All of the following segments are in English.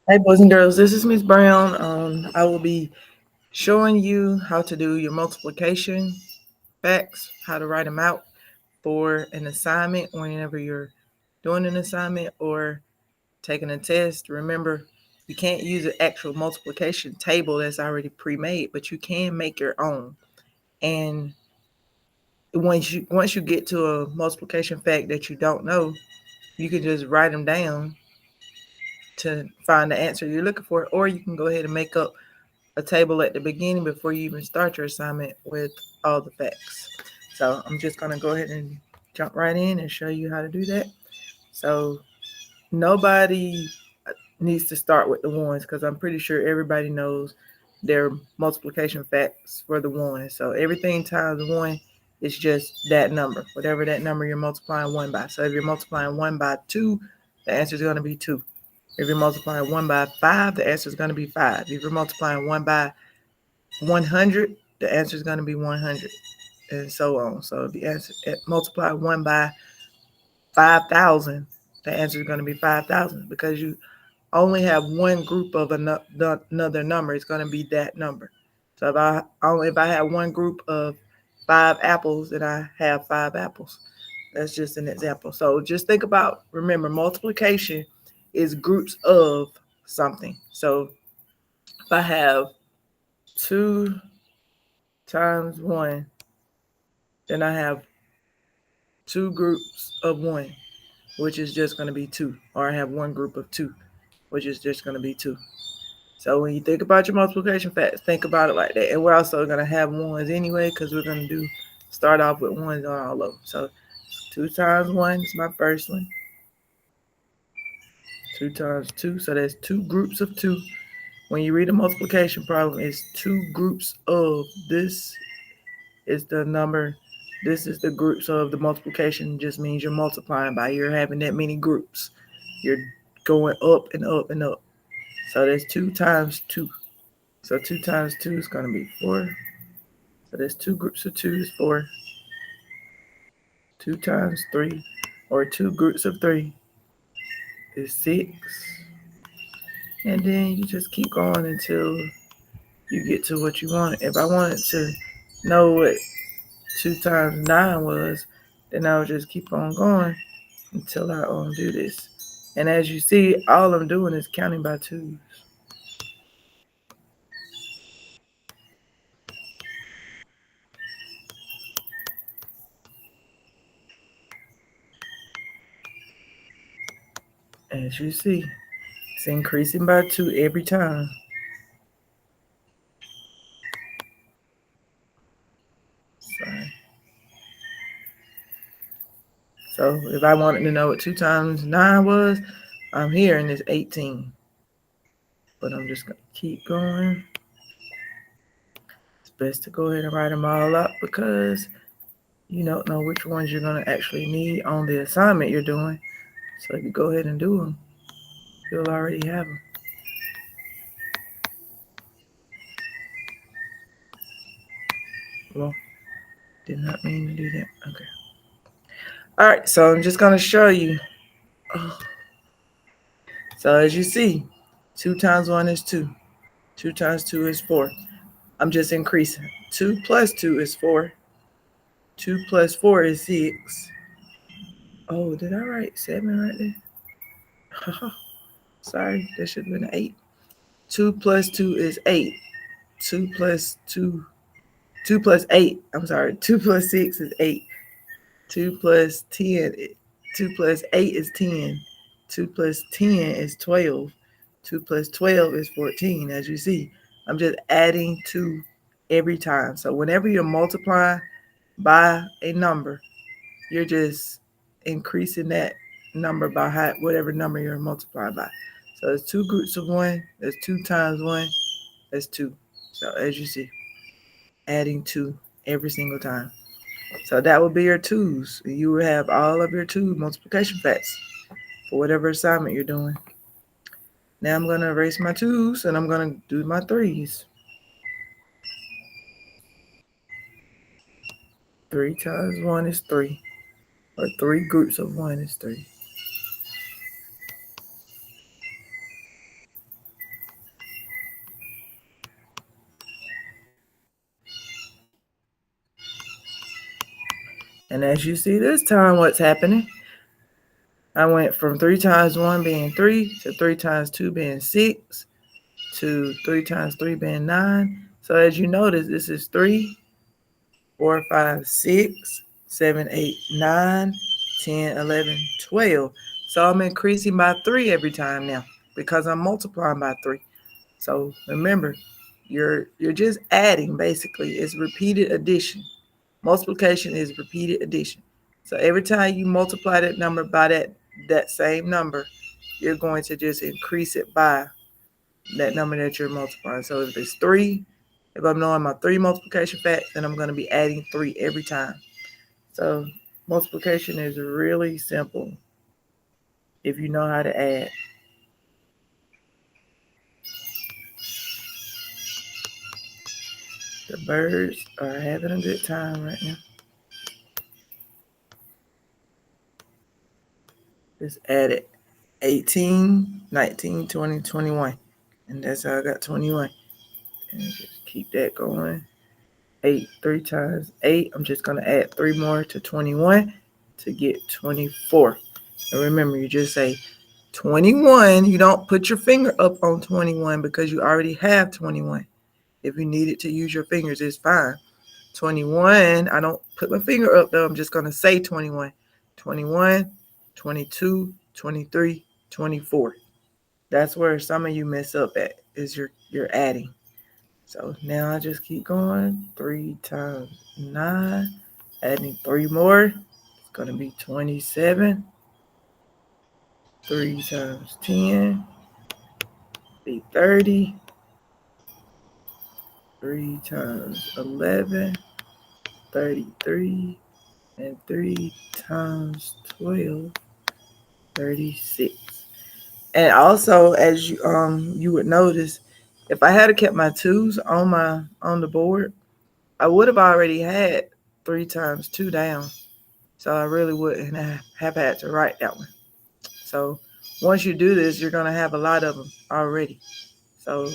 Hey, boys and girls, this is Miss Brown. I will be showing you how to do your multiplication facts, how to write them out for an assignment whenever you're doing an assignment or taking a test. Remember, you can't use an actual multiplication table that's already pre-made, but you can make your own. And once you get to a multiplication fact that you don't know, you can just write them down to find the answer you're looking for, or you can go ahead and make up a table at the beginning before you even start your assignment with all the facts. So I'm just going to go ahead and jump right in and show you how to do that. So nobody needs to start with the ones because I'm pretty sure everybody knows their multiplication facts for the one. So everything times one is just that number, whatever that number you're multiplying one by. So if you're multiplying one by two, the answer is going to be two. If you're multiplying one by five, the answer is going to be five. If you're multiplying one by 100, the answer is going to be 100, and so on. So if you answer multiply one by 5,000, the answer is going to be 5,000 because you only have one group of another number. It's going to be that number. So if I have one group of 5 apples, then I have 5 apples. That's just an example. So just think about, remember, multiplication is groups of something. So if I have 2 times 1, then I have two groups of one, which is just going to be two. Or I have one group of two, which is just going to be two. So when you think about your multiplication facts, think about it like that. And we're also going to have ones anyway because we're going to start off with ones on all of them. So 2 times 1 is my first one. 2 times 2, so that's two groups of 2. When you read a multiplication problem, it's two groups of. This is the number. This is the group. So if the multiplication just means you're multiplying by, you're having that many groups. You're going up and up and up. So that's 2 times 2. So 2 times 2 is going to be 4. So there's two groups of 2 is 4. 2 times 3, or two groups of 3, is 6. And then you just keep going until you get to what you want. If I wanted to know what 2 times 9 was, then I would just keep on going until I do this. And as you see, all I'm doing is counting by twos. As you see, it's increasing by 2 every time. Sorry. So if I wanted to know what 2 times 9 was, I'm here and it's 18. But I'm just going to keep going. It's best to go ahead and write them all up because you don't know which ones you're going to actually need on the assignment you're doing. So if you go ahead and do them, you'll already have them. Well, did not mean to do that. Okay. All right, so I'm just going to show you. Oh. So as you see, 2 times 1 is 2. 2 times 2 is 4. I'm just increasing. 2 plus 2 is 4. 2 plus 4 is 6. Oh, did I write 7 right there? Sorry, that should have been an 8. 2 plus 2 is 8. 2 plus 2, 2 plus 8, I'm sorry, 2 plus 6 is 8. 2 plus 10, 2 plus 8 is 10. 2 plus 10 is 12. 2 plus 12 is 14. As you see, I'm just adding 2 every time. So whenever you're multiplying by a number, you're just increasing that number by whatever number you're multiplying by. So there's two groups of 1. There's 2 times 1. That's 2. So as you see, adding 2 every single time. So that would be your twos. You will have all of your two multiplication facts for whatever assignment you're doing. Now I'm going to erase my twos and I'm going to do my threes. 3 times 1 is 3. Or 3 groups of 1 is 3. And as you see this time, what's happening? I went from 3 times 1 being 3 to 3 times 2 being 6 to 3 times 3 being 9. So as you notice, this is 3, 4, 5, 6, 7, 8, 9, 10, 11, 12. So I'm increasing by 3 every time now because I'm multiplying by 3. So remember, you're just adding basically. It's repeated addition. Multiplication is repeated addition. So every time you multiply that number by that same number, you're going to just increase it by that number that you're multiplying. So if it's 3, if I'm knowing my 3 multiplication facts, then I'm going to be adding 3 every time. So multiplication is really simple if you know how to add. The birds are having a good time right now. Just added 18, 19, 20, 21. And that's how I got 21. And just keep that going. 8, 3 times 8. I'm just going to add 3 more to 21 to get 24. And remember, you just say 21. You don't put your finger up on 21 because you already have 21. If you needed to use your fingers, it's fine. 21. I don't put my finger up though. I'm just going to say 21. 21, 22, 23, 24. That's where some of you mess up at, is you're adding. So now I just keep going. 3 times 9, adding 3 more. It's going to be 27. 3 times 10, be 30. 3 times 11, 33. And 3 times 12, 36. And also, as you would notice, if I had kept my 2's on the board, I would have already had 3 times 2 down. So I really wouldn't have had to write that one. So once you do this, you're going to have a lot of them already. So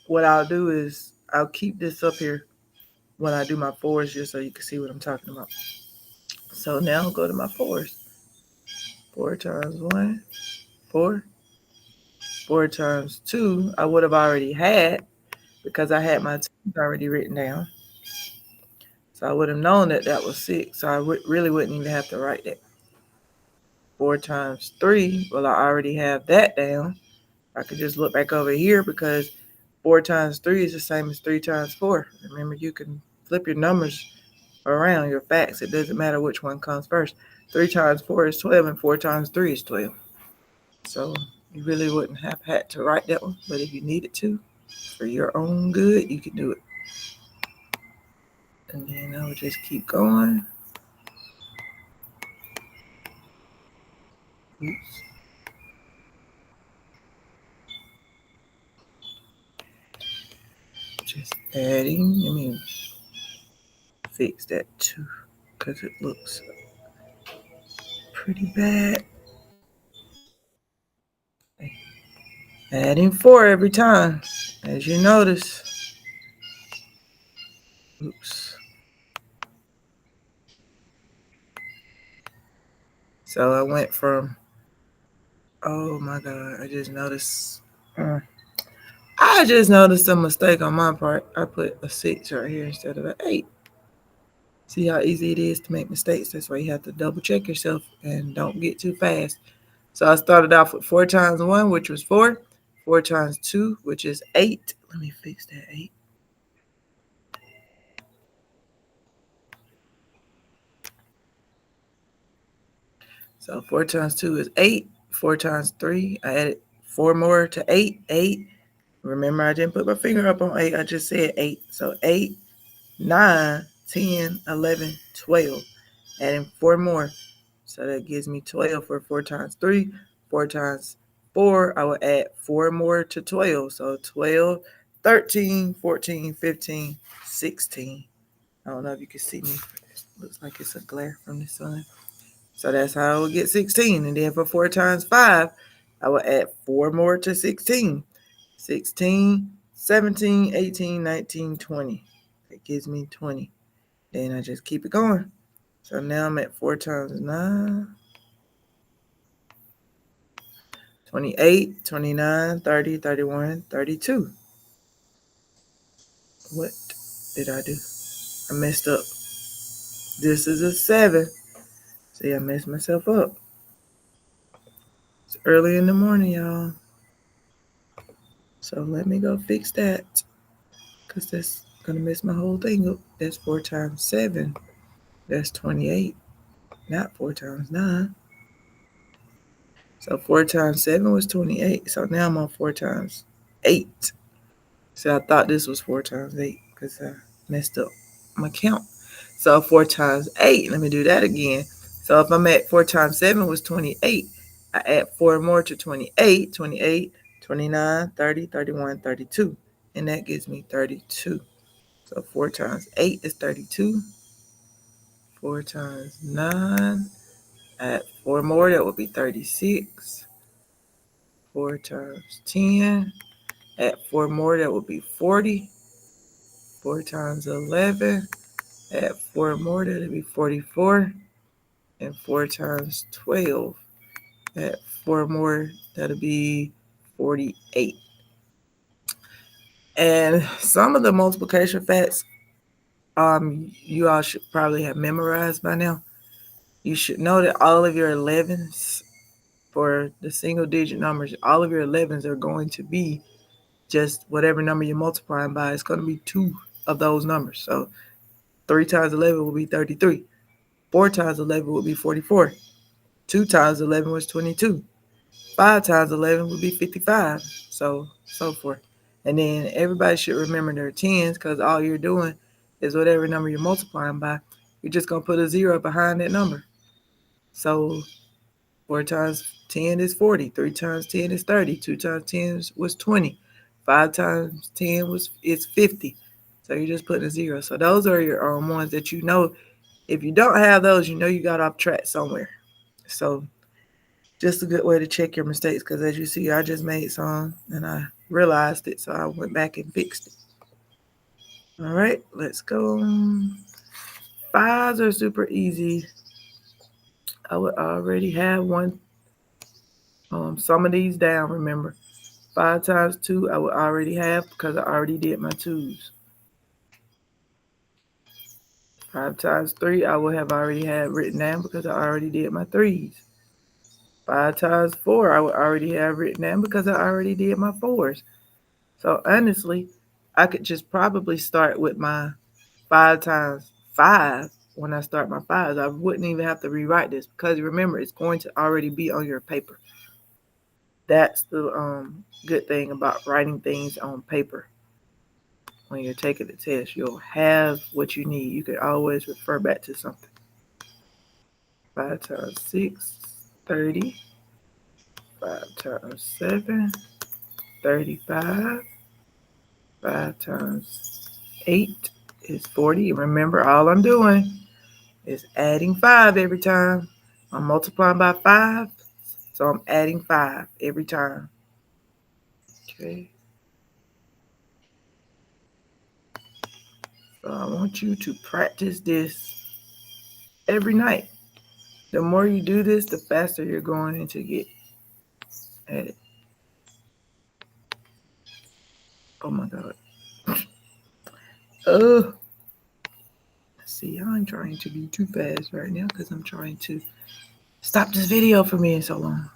what I'll do is I'll keep this up here when I do my 4's just so you can see what I'm talking about. So now I'll go to my 4's. 4 times 1, 4. 4 times 2, I would have already had because I had my 2's already written down. So I would have known that that was 6. So I really wouldn't even have to write that. 4 times 3, well, I already have that down. I could just look back over here because 4 times 3 is the same as 3 times 4. Remember, you can flip your numbers around, your facts. It doesn't matter which one comes first. 3 times 4 is 12, and 4 times 3 is 12. So you really wouldn't have had to write that one. But if you needed to, for your own good, you can do it. And then I would just keep going. Oops. Just adding. Let me fix that too, because it looks pretty bad. Adding 4 every time, as you notice. Oops. So I went from, oh my God, I just noticed a mistake on my part. I put a 6 right here instead of an 8. See how easy it is to make mistakes? That's why you have to double check yourself and don't get too fast. So I started off with 4 times 1, which was 4. 4 times 2, which is 8. Let me fix that 8. So 4 times 2 is 8. 4 times 3, I added 4 more to 8. 8. Remember, I didn't put my finger up on 8. I just said 8. So 8, 9, 10, 11, 12. Adding 4 more. So that gives me 12 for 4 times 3. 4 times 4, I will add 4 more to 12. So 12, 13, 14, 15, 16. I don't know if you can see me. It looks like it's a glare from the sun. So that's how I would get 16. And then for 4 times 5, I will add 4 more to 16. 16, 17, 18, 19, 20. That gives me 20. Then I just keep it going. So now I'm at 4 times 9. 28, 29, 30, 31, 32. What did I do? I messed up. This is a 7. See, I messed myself up. It's early in the morning, y'all. So let me go fix that, because that's going to mess my whole thing up. That's 4 times 7. That's 28, not 4 times 9. So 4 times 7 was 28. So now I'm on 4 times 8. So I thought this was 4 times 8 because I messed up my count. So 4 times 8, let me do that again. So if I'm at 4 times 7 was 28, I add 4 more to 28, 28, 29, 30, 31, 32. And that gives me 32. So 4 times 8 is 32. 4 times 9, add 4 more, that would be 36. 4 times 10, add 4 more, that would be 40. 4 times 11, add 4 more, that would be 44. And 4 times 12, add 4 more, that would be 48. And some of the multiplication facts you all should probably have memorized by now. You should know that all of your 11s for the single digit numbers, all of your 11s are going to be just whatever number you're multiplying by. It's going to be 2 of those numbers. So 3 times 11 will be 33. 4 times 11 will be 44. 2 times 11 was 22. 5 times 11 would be 55. So forth. And then everybody should remember their 10s, because all you're doing is whatever number you're multiplying by, you're just going to put a 0 behind that number. So 4 times 10 is 40. 3 times 10 is 30. 2 times 10 was 20. 5 times 10 is 50. So you're just putting a 0. So those are your ones that you know. If you don't have those, you know you got off track somewhere. So just a good way to check your mistakes, because as you see, I just made some and I realized it, so I went back and fixed it. All right, let's go. 5s are super easy. I would already have one. Some of these down, remember. 5 times 2, I would already have, because I already did my 2s. 5 times 3, I would have already had written down, because I already did my 3s. 5 times 4, I would already have written down, because I already did my 4s. So honestly, I could just probably start with my 5 times 5 when I start my 5s. I wouldn't even have to rewrite this, because remember, it's going to already be on your paper. That's the good thing about writing things on paper. When you're taking the test, you'll have what you need. You can always refer back to something. 5 times 6, 30. 5 times 7, 35. 5 times 8 is 40. Remember, all I'm doing is adding 5 every time. I'm multiplying by 5, so I'm adding 5 every time. Okay. So I want you to practice this every night. The more you do this, the faster you're going to get at it. Oh my God. Oh. See, I'm trying to be too fast right now, because I'm trying to stop this video from being so long.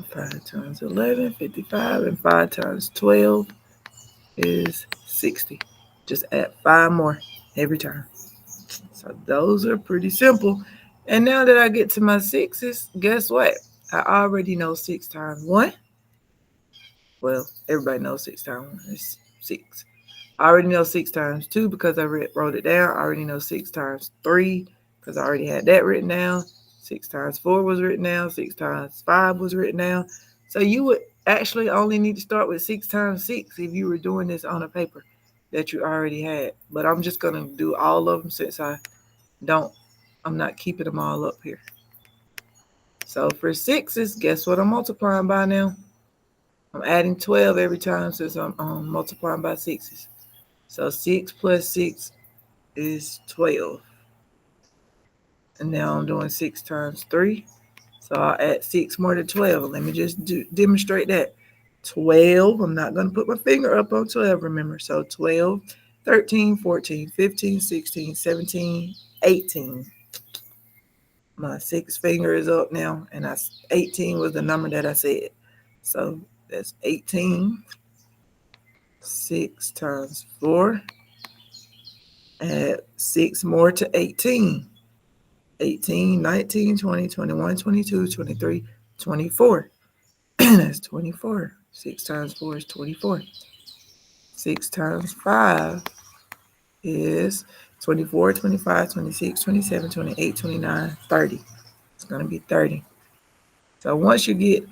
5 times 11, 55, and 5 times 12 is 60. Just add 5 more every time. So those are pretty simple. And now that I get to my 6s, guess what? I already know 6 times 1. Well, everybody knows 6 times 1 is 6. I already know 6 times 2 because I wrote it down. I already know 6 times 3 because I already had that written down. 6 times 4 was written down. 6 times 5 was written down. So you would actually only need to start with 6 times 6 if you were doing this on a paper that you already had. But I'm just going to do all of them since I'm not keeping them all up here. So for 6s, guess what I'm multiplying by now? I'm adding 12 every time since I'm multiplying by sixes. So 6 plus 6 is 12. And now I'm doing 6 times 3. So I'll add 6 more to 12. Let me just demonstrate that. 12, I'm not going to put my finger up on 12, remember. So 12, 13, 14, 15, 16, 17, 18. My 6th finger is up now, and 18 was the number that I said. So that's 18. 6 times 4. Add 6 more to 18. 18, 19, 20, 21, 22, 23, 24. That's 24. 6 times 4 is 24. 6 times 5 is 24, 25, 26, 27, 28, 29, 30. It's going to be 30. So once you get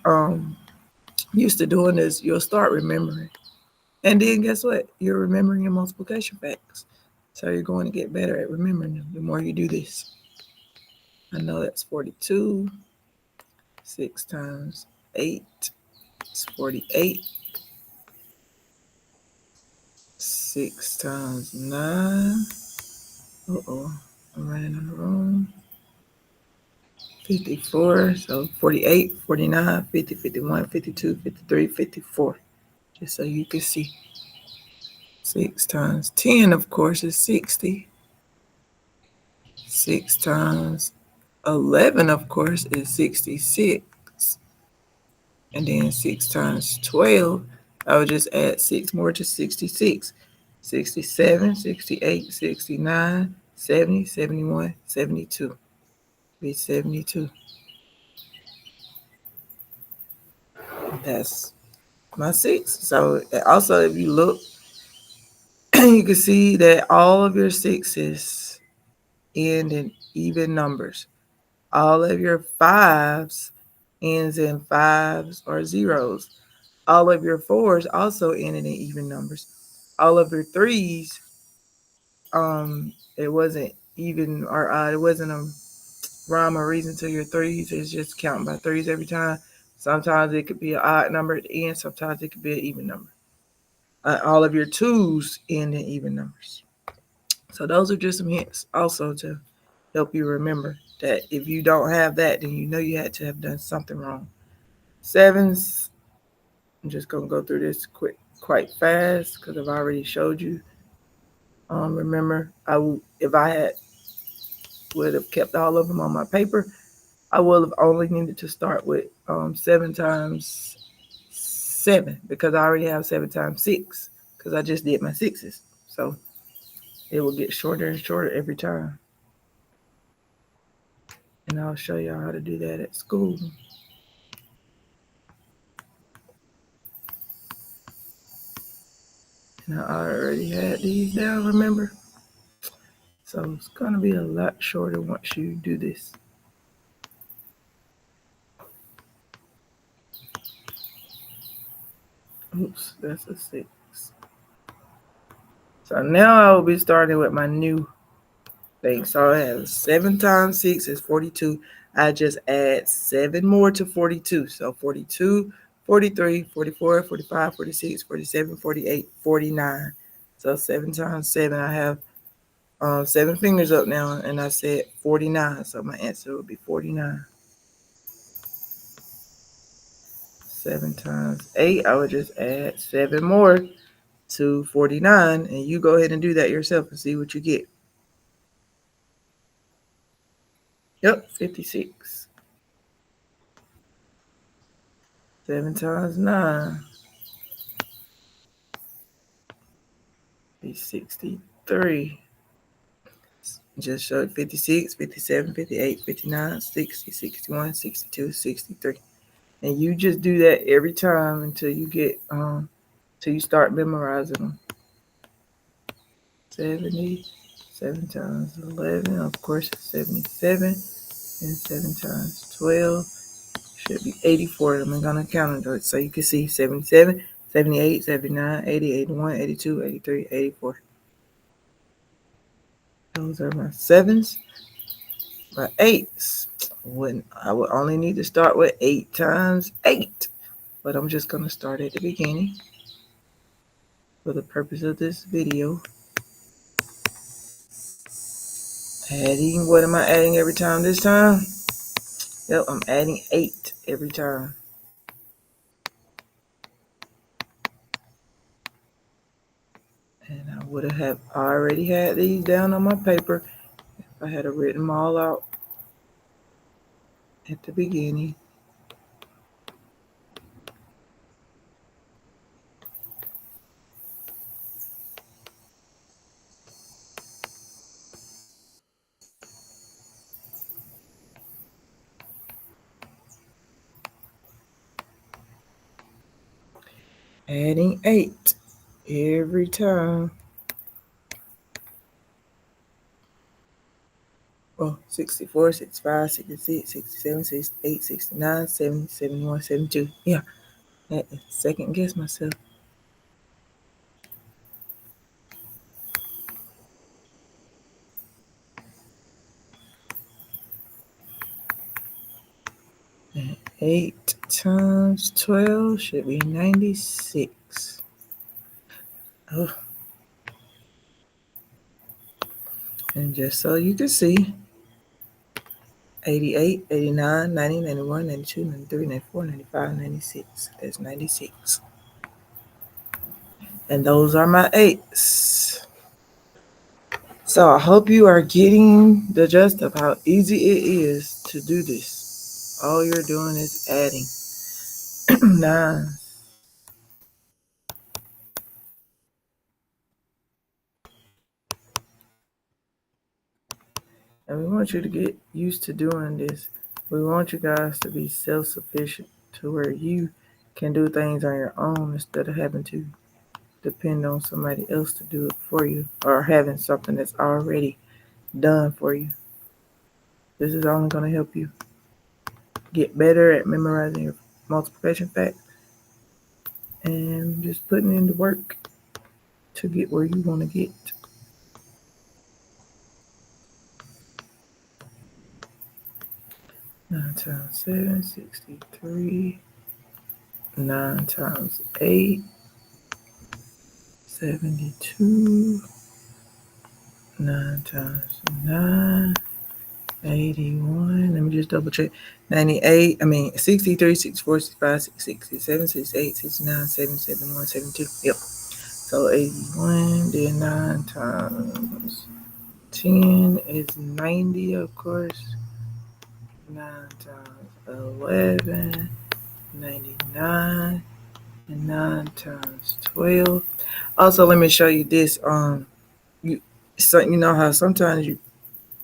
used to doing this, you'll start remembering. And then guess what? You're remembering your multiplication facts. So you're going to get better at remembering them the more you do this. I know that's 42. 6 times 8 is 48. 6 times 9. Uh-oh, I'm running out of room. 54, so 48, 49, 50, 51, 52, 53, 54. Just so you can see. 6 times 10, of course, is 60. 6 times 11, of course, is 66. And then 6 times 12, I would just add 6 more to 66. 67, 68, 69, 70, 71, 72. Be 72. That's my 6. So also, if you look, you can see that all of your 6s end in even numbers. All of your 5s ends in 5s or zeros. All of your 4s also ended in even numbers. All of your 3s, it wasn't even or odd. It wasn't a rhyme or reason to your 3s. It's just counting by 3s every time. Sometimes it could be an odd number at the end. Sometimes it could be an even number. All of your 2s end in even numbers. So those are just some hints also to help you remember that if you don't have that, then you know you had to have done something wrong. 7s, I'm just going to go through this quite fast because I've already showed you. Remember, if I would have kept all of them on my paper, I would have only needed to start with 7 times 7 because I already have 7 times 6 because I just did my 6s. So it will get shorter and shorter every time. And I'll show y'all how to do that at school. And I already had these down, remember? So it's going to be a lot shorter once you do this. Oops, that's a 6. So now I will be starting with my new thing. So I have 7 times 6 is 42. I just add 7 more to 42. So 42, 43, 44, 45, 46, 47, 48, 49. So 7 times 7, I have 7 fingers up now, and I said 49. So my answer would be 49. 7 times 8, I would just add 7 more to 49, and you go ahead and do that yourself and see what you get. Yep, 56. 7 times 9 is 63. Just showed 56, 57, 58, 59, 60, 61, 62, 63. And you just do that every time until you get till you start memorizing them. 70, 7 times 11, of course, it's 77. And 7 times 12 should be 84. I'm going to count it so you can see 77, 78, 79, 80, 81, 82, 83, 84. Those are my 7s. My 8s, I would only need to start with 8 times 8. but I'm just going to start at the beginning for the purpose of this video. Adding, what am I adding every time this time? Yep, I'm adding 8 every time. And I would have already had these down on my paper if I had written them all out at the beginning. Adding 8 every time. Well, 64, 65, 66, 67, 68, 69, 70, 71, 72. Yeah, I had to second guess myself. And 8 times 12 should be 96. Oh. And just so you can see, 88, 89, 90, 91, 92, 93, 94, 95, 96. That's 96. And those are my 8s. So I hope you are getting the gist of how easy it is to do this. All you're doing is adding 9. And we want you to get used to doing this. We want you guys to be self-sufficient to where you can do things on your own instead of having to depend on somebody else to do it for you or having something that's already done for you. This is only going to help you get better at memorizing your multiplication facts and just putting in the work to get where you want to get. Nine times 7, 63. 9 times 8, 72. 9 times 9, 81. Let me just double check. 63, 64, 65, 66, 67, 68, 69, 70, 71, 72. Yep. So 81, then 9 times 10 is 90, of course. 9 times 11, 99. And 9 times 12. Also, let me show you this. You know how sometimes you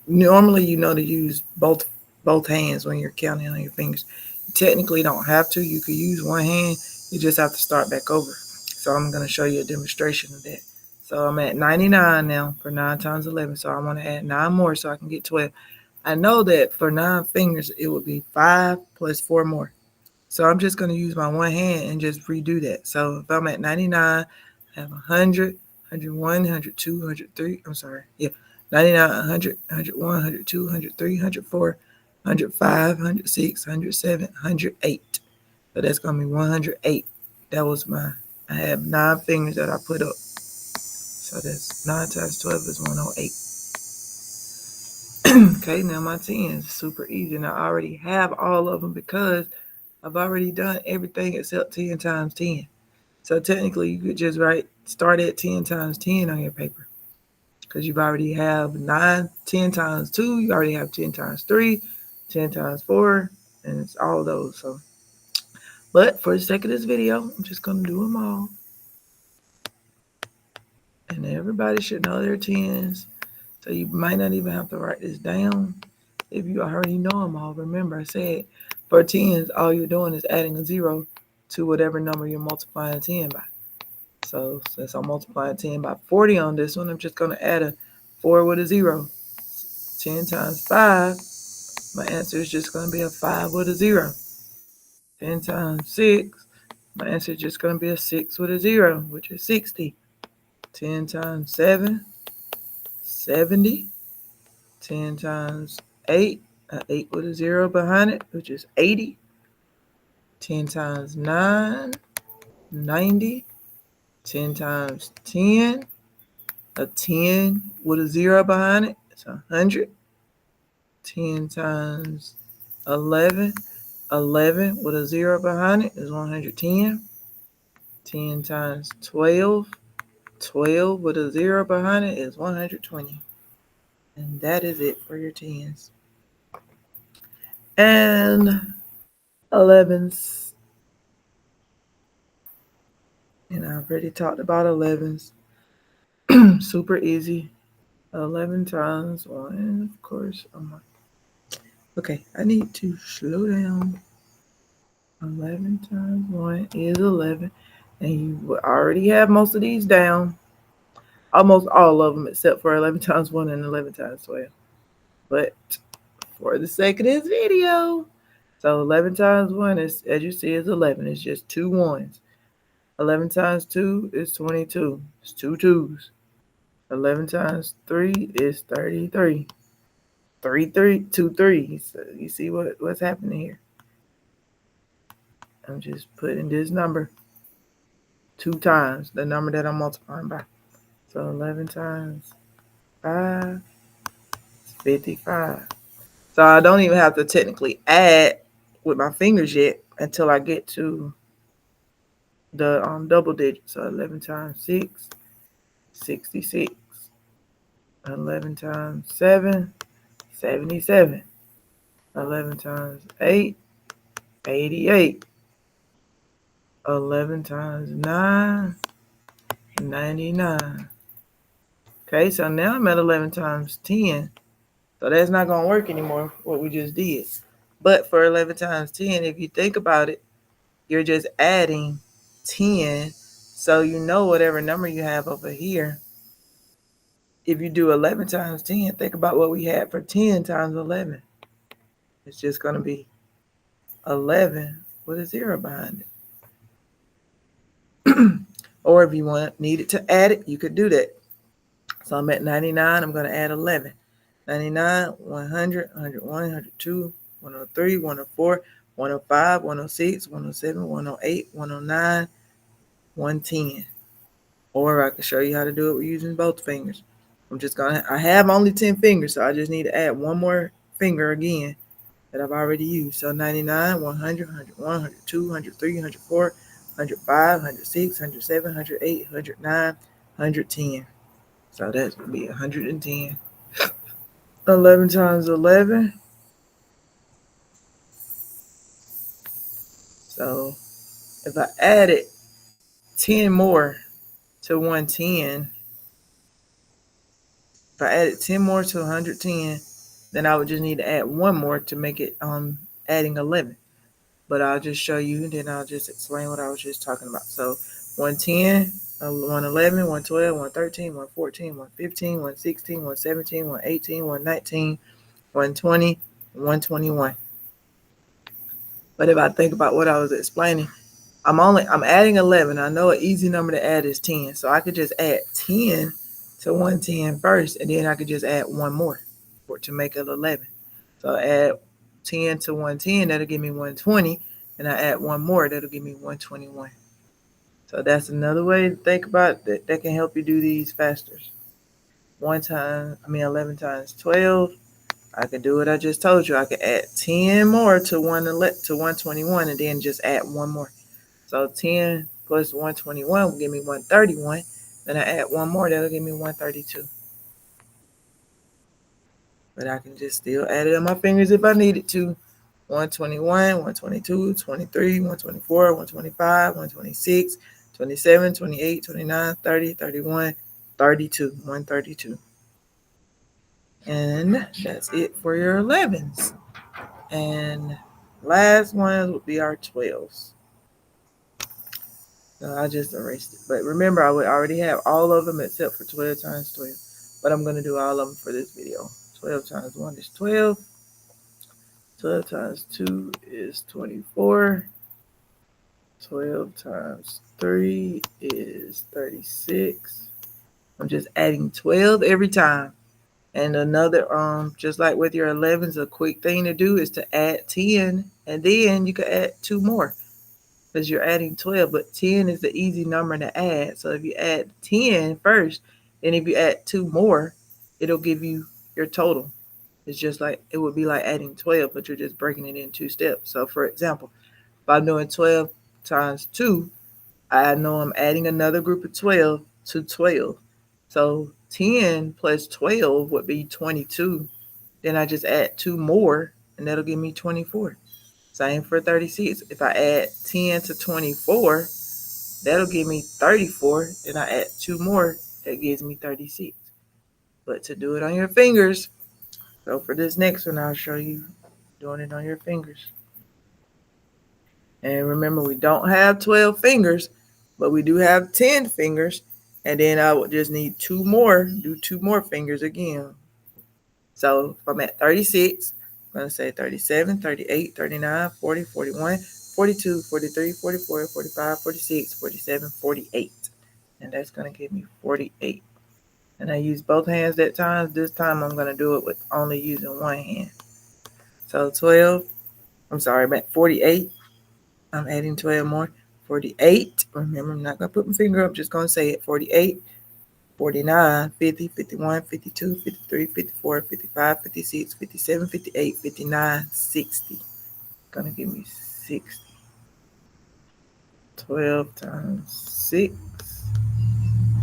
normally to use both hands when you're counting on your fingers. You technically don't have to. You could use one hand. You just have to start back over. So I'm going to show you a demonstration of that. So I'm at 99 now for 9 times 11. So I want to add 9 more so I can get 12. I know that for 9 fingers, it would be 5 plus 4 more. So I'm just going to use my one hand and just redo that. So if I'm at 99, I have 100, 101, 102, 103. I'm sorry. Yeah. 99, 100, 101, 102, 103, 104, 105, 106, 107, 108. So that's going to be 108. That was I have 9 fingers that I put up. So that's 9 times 12 is 108. Okay, now my 10 is super easy. And I already have all of them because I've already done everything except 10 times 10. So technically, you could just start at 10 times 10 on your paper because you've already have 10 times 2. You already have 10 times 3, 10 times 4, and it's all those. So, but for the sake of this video, I'm just going to do them all. And everybody should know their 10s. So you might not even have to write this down if you already know them all. Remember, I said for 10s, all you're doing is adding a 0 to whatever number you're multiplying 10 by. So since I'm multiplying 10 by 40 on this one, I'm just going to add a 4 with a 0. 10 times 5, my answer is just going to be a 5 with a 0. 10 times 6, my answer is just going to be a 6 with a 0, which is 60. 10 times 7, 70. 10 times 8, an 8 with a 0 behind it, which is 80. 10 times 9, 90. 10 times 10, a 10 with a 0 behind it, it's 100. 10 times 11, 11 with a 0 behind it is 110. 10 times 12, 12 with a 0 behind it is 120. And that is it for your 10s. And 11s. And I've already talked about 11s. Super easy. 11 times 1, of course. Okay, I need to slow down. 11 times 1 is 11. And you already have most of these down. Almost all of them except for 11 times 1 and 11 times 12. But for the sake of this video, so 11 times 1 is, as you see, is 11. It's just 2 1s. 11 times 2 is 22. It's 2 2s. 11 times 3 is 33. 2 3s. So you see what's happening here. I'm just putting this number 2 times, the number that I'm multiplying by. So 11 times 5 is 55. So I don't even have to technically add with my fingers yet until I get to the double digits. So 11 times 6, 66. 11 times 7, 77. 11 times 8, 88. 11 times 9, 99. Okay, so now I'm at 11 times 10. So that's not going to work anymore, what we just did. But for 11 times 10, if you think about it, you're just adding 10. So you know whatever number you have over here. If you do 11 times 10, think about what we had for 10 times 11. It's just going to be 11 with a 0 behind it. Or if you needed to add it, you could do that. So I'm at 99. I'm going to add 11. 99, 100, 101, 102, 103, 104, 105, 106, 107, 108, 109, 110. Or I can show you how to do it using both fingers. I have only 10 fingers, so I just need to add one more finger again that I've already used. So 99, 100, 101, 102, 103, 104, 105, 106, 107, 108, 109, 110. So that's going to be 110. 11 times 11. So if I added 10 more to 110, if I added 10 more to 110, then I would just need to add one more to make it adding 11. But I'll just show you, and then I'll just explain what I was just talking about. So 110, 111, 112, 113, 114, 115, 116, 117, 118, 119, 120, 121. But if I think about what I was explaining, I'm adding 11. I know an easy number to add is 10. So I could just add 10 to 110 first, and then I could just add one more to make it 11. So I add 10 to 110, that'll give me 120. And I add one more, that'll give me 121. So that's another way to think about it that can help you do these faster. 11 times 12. I could do what I just told you. I could add 10 more to 121 and then just add one more. So 10 plus 121 will give me 131. Then I add one more, that'll give me 132. But I can just still add it on my fingers if I needed to. 121, 122, 23, 124, 125, 126, 27, 28, 29, 30, 31, 32, 132. And that's it for your 11s. And last ones would be our 12s. So I just erased it. But remember, I would already have all of them except for 12 times 12. But I'm going to do all of them for this video. 12 times 1 is 12. 12 times 2 is 24. 12 times 3 is 36. I'm just adding 12 every time. And another, just like with your 11s, a quick thing to do is to add 10, and then you can add 2 more. because you're adding 12, but 10 is the easy number to add. So if you add 10 first, then if you add 2 more, it'll give you your total. It's just like, it would be like adding 12, but you're just breaking it in 2 steps. So for example, if I'm doing 12 times 2, I know I'm adding another group of 12 to 12. So 10 plus 12 would be 22. Then I just add 2 more, and that'll give me 24. Same for 36. If I add 10 to 24, that'll give me 34. Then I add 2 more, that gives me 36. But to do it on your fingers, so for this next one, I'll show you doing it on your fingers. And remember, we don't have 12 fingers, but we do have 10 fingers. And then I would just need 2 more, do 2 more fingers again. So if I'm at 36, I'm going to say 37, 38, 39, 40, 41, 42, 43, 44, 45, 46, 47, 48. And that's going to give me 48. And I use both hands that time. This time I'm going to do it with only using one hand. So 12, I'm at 48. I'm adding 12 more. 48. Remember, I'm not going to put my finger up, just going to say it. 48, 49, 50, 51, 52, 53, 54, 55, 56, 57, 58, 59, 60. Going to give me 60. 12 times 6.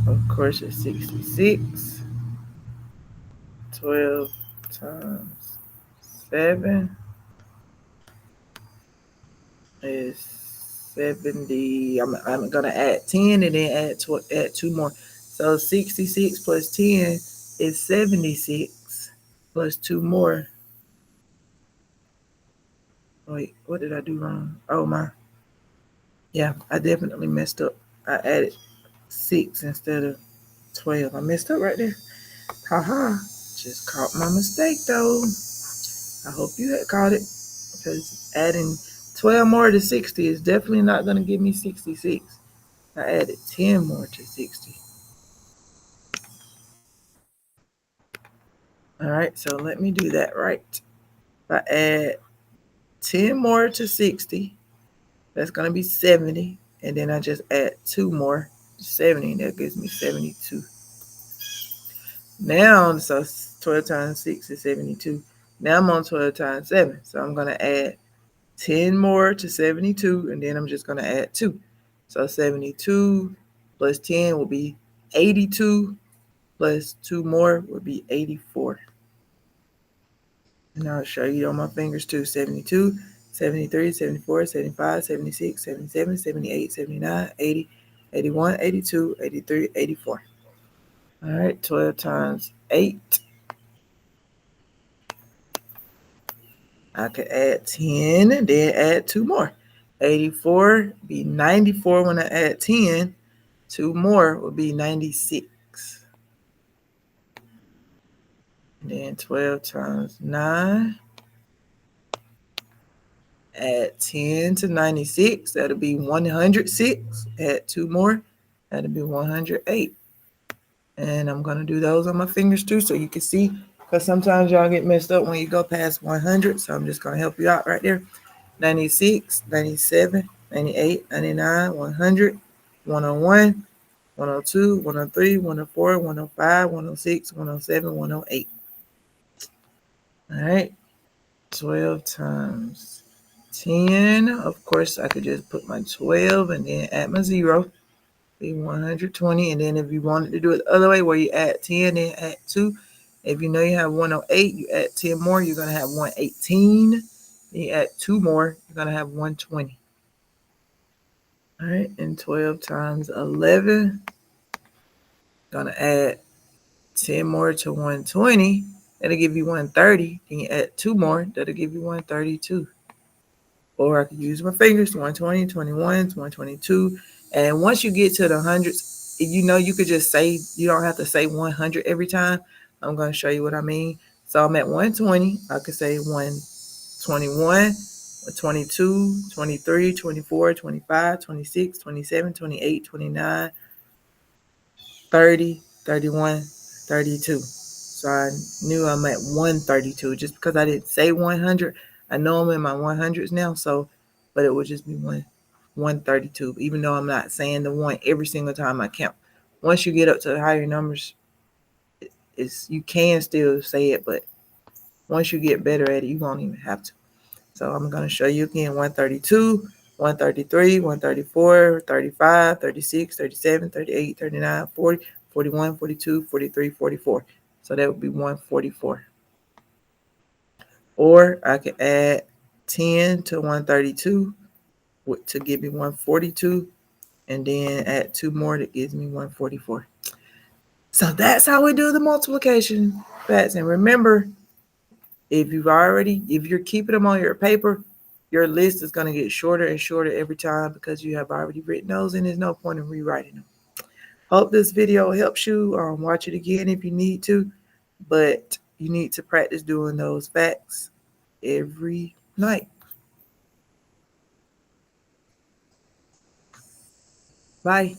Of course, it's 66. 12 times 7 is 70. I'm going to add 10 and then add 2 more. So 66 plus 10 is 76 plus 2 more. Wait, what did I do wrong? Oh, yeah, I definitely messed up. I added 6 instead of 12. I messed up right there. Haha. Just caught my mistake, though. I hope you had caught it, because adding 12 more to 60 is definitely not going to give me 66. I added 10 more to 60. All right, so let me do that right. If I add 10 more to 60, that's going to be 70. And then I just add 2 more to 70, and that gives me 72. Now, so 12 times 6 is 72. Now I'm on 12 times 7. So I'm going to add 10 more to 72, and then I'm just going to add 2. So 72 plus 10 will be 82, plus 2 more would be 84. And I'll show you on my fingers too. 72, 73, 74, 75, 76, 77, 78, 79, 80, 81, 82, 83, 84. All right, 12 times 8. I could add 10 and then add 2 more. 84 be 94 when I add 10. 2 more would be 96. And then 12 times 9. Add 10 to 96. That'll be 106. Add 2 more. That'll be 108. And I'm going to do those on my fingers too, so you can see, because sometimes y'all get messed up when you go past 100. So I'm just going to help you out right there. 96, 97, 98, 99, 100, 101, 102, 103, 104, 105, 106, 107, 108. All right. 12 times 10. Of course, I could just put my 12 and then add my 0. Be 120. And then if you wanted to do it the other way, where you add 10 and add 2. If you know you have 108, you add 10 more, you're going to have 118. Then you add 2 more, you're going to have 120. All right, and 12 times 11, going to add 10 more to 120. That'll give you 130. Then you add 2 more, that'll give you 132. Or I could use my fingers, 120, 21, 122. And once you get to the hundreds, you could just say, you don't have to say 100 every time. I'm going to show you what I mean. So I'm at 120. I could say 121, 22, 23, 24, 25, 26, 27, 28, 29, 30, 31, 32. So I knew I'm at 132. Just because I didn't say 100, I know I'm in my 100s now. So, but it would just be 132, even though I'm not saying the 1 every single time I count. Once you get up to the higher numbers, you can still say it, but once you get better at it, you won't even have to. So I'm going to show you again 132, 133, 134, 35, 36, 37, 38, 39, 40, 41, 42, 43, 44. So that would be 144. Or I could add 10 to 132 to give me 142, and then add 2 more that gives me 144. So that's how we do the multiplication facts. And remember, if you're keeping them on your paper, your list is going to get shorter and shorter every time because you have already written those, and there's no point in rewriting them. Hope this video helps you. Watch it again if you need to, but you need to practice doing those facts every night. Bye.